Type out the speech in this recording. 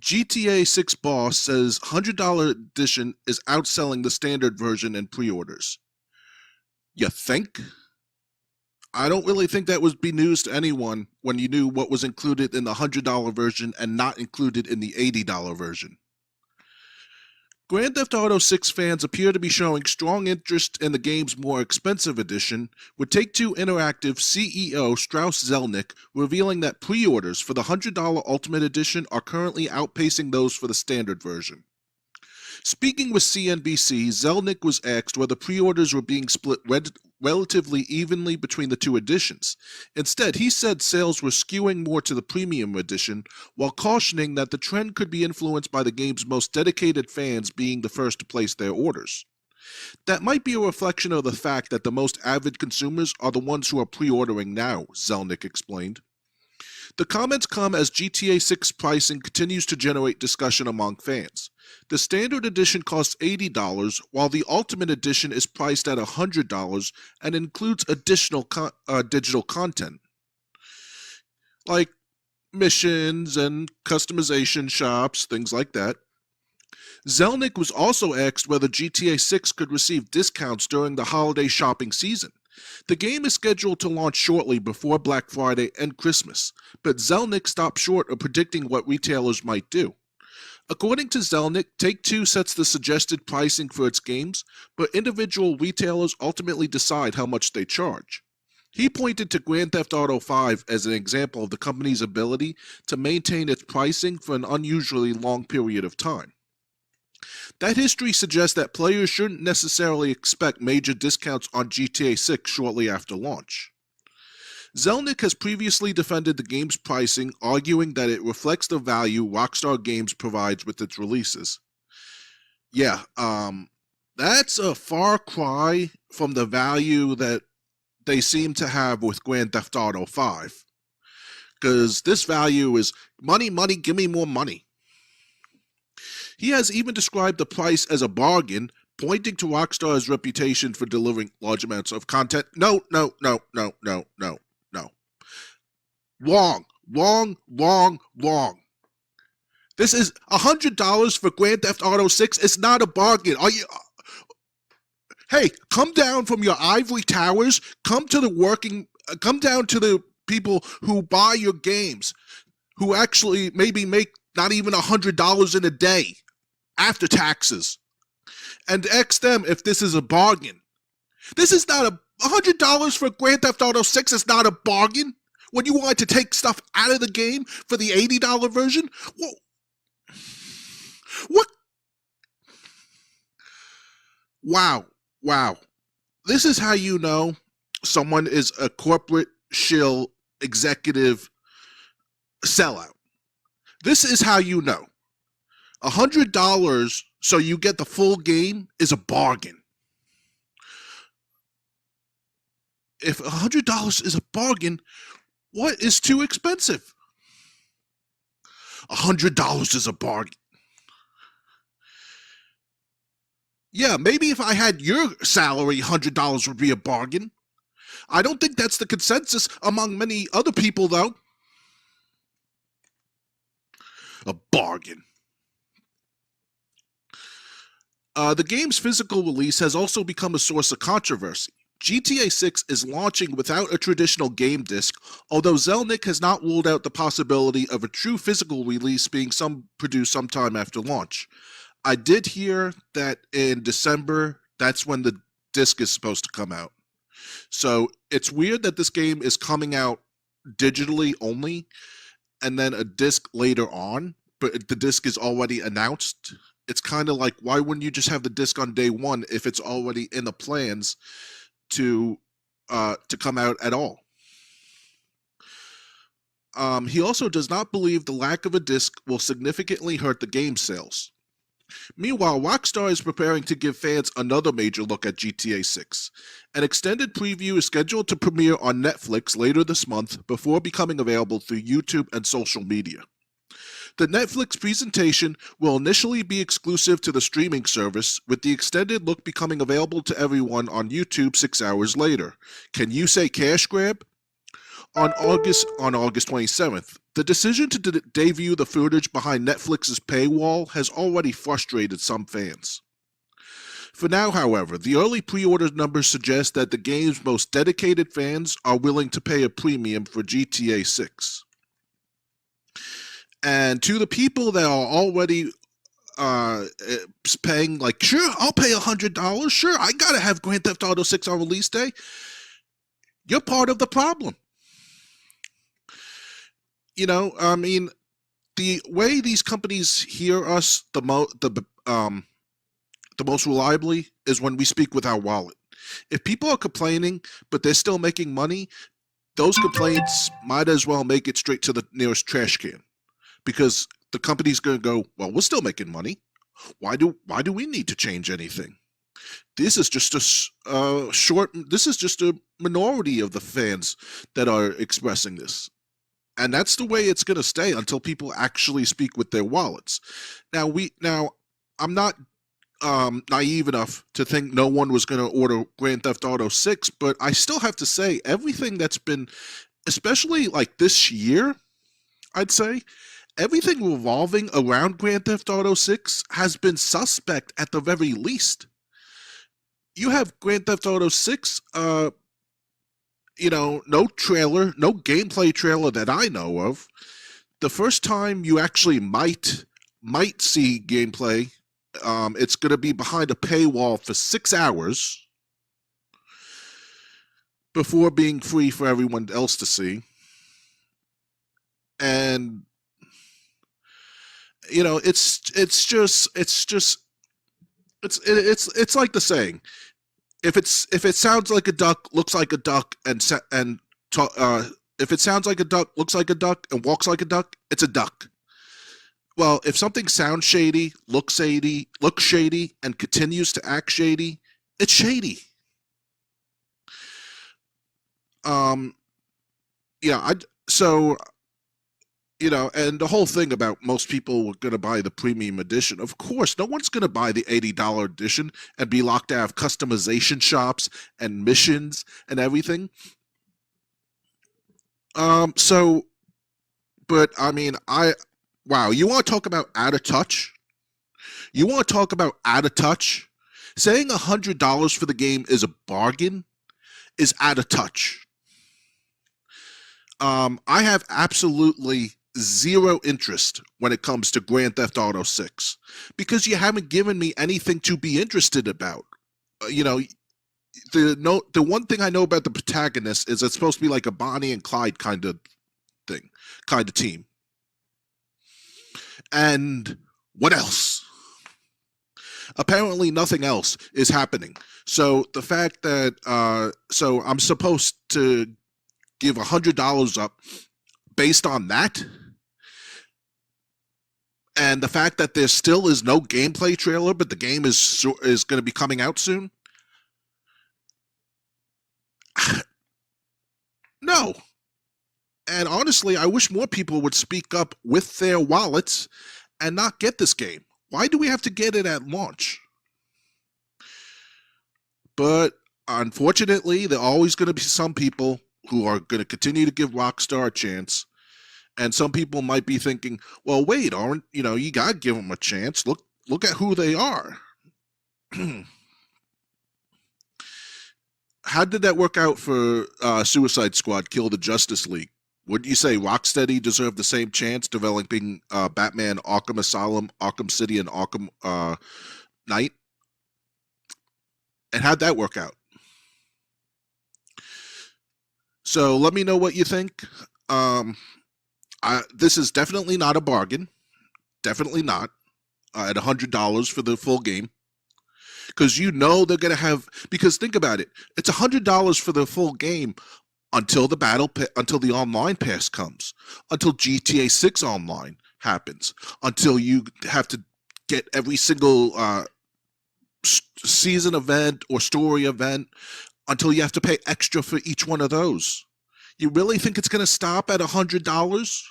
GTA 6 boss says $100 edition is outselling the standard version in pre-orders. You think? I don't really think that would be news to anyone when you knew what was included in the $100 version and not included in the $80 version. Grand Theft Auto 6 fans appear to be showing strong interest in the game's more expensive edition, with Take-Two Interactive CEO Strauss Zelnick revealing that pre-orders for the $100 Ultimate Edition are currently outpacing those for the standard version. Speaking with CNBC, Zelnick was asked whether pre-orders were being split relatively evenly between the two editions. Instead, he said sales were skewing more to the premium edition, while cautioning that the trend could be influenced by the game's most dedicated fans being the first to place their orders. That might be a reflection of the fact that the most avid consumers are the ones who are pre-ordering now, Zelnick explained. The comments come as GTA 6 pricing continues to generate discussion among fans. The standard edition costs $80, while the Ultimate Edition is priced at $100 and includes additional digital content, like missions and customization shops, things like that. Zelnick was also asked whether GTA 6 could receive discounts during the holiday shopping season. The game is scheduled to launch shortly before Black Friday and Christmas, but Zelnick stopped short of predicting what retailers might do. According to Zelnick, Take-Two sets the suggested pricing for its games, but individual retailers ultimately decide how much they charge. He pointed to Grand Theft Auto 5 as an example of the company's ability to maintain its pricing for an unusually long period of time. That history suggests that players shouldn't necessarily expect major discounts on GTA 6 shortly after launch. Zelnick has previously defended the game's pricing, arguing that it reflects the value Rockstar Games provides with its releases. Yeah, that's a far cry from the value that they seem to have with Grand Theft Auto 5. Because this value is money, money, give me more money. He has even described the price as a bargain, pointing to Rockstar's reputation for delivering large amounts of content. No. Wrong. This is $100 for Grand Theft Auto 6. It's not a bargain. Hey, come down from your ivory towers. Come down to the people who buy your games, who actually maybe make not even $100 in a day after taxes, and ask them if this is a bargain. This is not $100 for Grand Theft Auto 6 is not a bargain when you want to take stuff out of the game for the $80 version. What? Wow. This is how you know someone is a corporate shill executive sellout. This is how you know. $100 so you get the full game is a bargain. If $100 is a bargain, what is too expensive? $100 is a bargain. Yeah, maybe if I had your salary, $100 would be a bargain. I don't think that's the consensus among many other people, though. A bargain. The game's physical release has also become a source of controversy. GTA 6 is launching without a traditional game disc, although Zelnick has not ruled out the possibility of a true physical release being produced sometime after launch. I did hear that in December, that's when the disc is supposed to come out. So it's weird that this game is coming out digitally only, and then a disc later on, but the disc is already announced. It's kind of like, why wouldn't you just have the disc on day one if it's already in the plans to come out at all? He also does not believe the lack of a disc will significantly hurt the game's sales. Meanwhile, Rockstar is preparing to give fans another major look at GTA 6. An extended preview is scheduled to premiere on Netflix later this month before becoming available through YouTube and social media. The Netflix presentation will initially be exclusive to the streaming service, with the extended look becoming available to everyone on YouTube 6 hours later. Can you say cash grab? On August 27th, the decision to debut the footage behind Netflix's paywall has already frustrated some fans. For now, however, the early pre-order numbers suggest that the game's most dedicated fans are willing to pay a premium for GTA 6. And to the people that are already paying, like, sure, I'll pay $100, sure, I gotta have Grand Theft Auto 6 on release day, you're part of the problem. I mean, the way these companies hear us the most reliably is when we speak with our wallet. If people are complaining, but they're still making money, those complaints might as well make it straight to the nearest trash can, because the company's going to go, well, we're still making money. Why do we need to change anything? This is just this is just a minority of the fans that are expressing this. And that's the way it's going to stay until people actually speak with their wallets. Now, I'm not naive enough to think no one was going to order Grand Theft Auto 6, but I still have to say everything that's been, especially like this year, I'd say, everything revolving around Grand Theft Auto 6 has been suspect at the very least. You have Grand Theft Auto 6, no trailer, no gameplay trailer that I know of. The first time you actually might see gameplay, it's going to be behind a paywall for 6 hours before being free for everyone else to see. And it's like the saying, if it sounds like a duck, looks like a duck, if it sounds like a duck, looks like a duck, and walks like a duck, it's a duck. Well, if something sounds shady, looks shady, and continues to act shady, it's shady. And the whole thing about most people were going to buy the premium edition. Of course, no one's going to buy the $80 edition and be locked out of customization shops and missions and everything. But I mean, wow, you want to talk about out of touch? Saying $100 for the game is a bargain is out of touch. I have absolutely zero interest when it comes to Grand Theft Auto 6 because you haven't given me anything to be interested about. The one thing I know about the protagonist is it's supposed to be like a Bonnie and Clyde kind of thing, kind of team. And what else? Apparently nothing else is happening. So the fact that so I'm supposed to give $100 up based on that, and the fact that there still is no gameplay trailer, but the game is going to be coming out soon. No. And honestly, I wish more people would speak up with their wallets and not get this game. Why do we have to get it at launch? But unfortunately, there are always going to be some people who are going to continue to give Rockstar a chance. And some people might be thinking, well, wait, you got to give them a chance. Look at who they are. How did that work out for Suicide Squad Kill the Justice League? Wouldn't you say Rocksteady deserved the same chance developing Batman Arkham Asylum, Arkham City, and Arkham Knight? And how'd that work out? So let me know what you think. This is definitely not a bargain. Definitely not. At $100 for the full game. Because they're going to have... Because think about it. It's $100 for the full game until the online pass comes. Until GTA 6 online happens. Until you have to get every single season event or story event. Until you have to pay extra for each one of those. You really think it's going to stop at $100?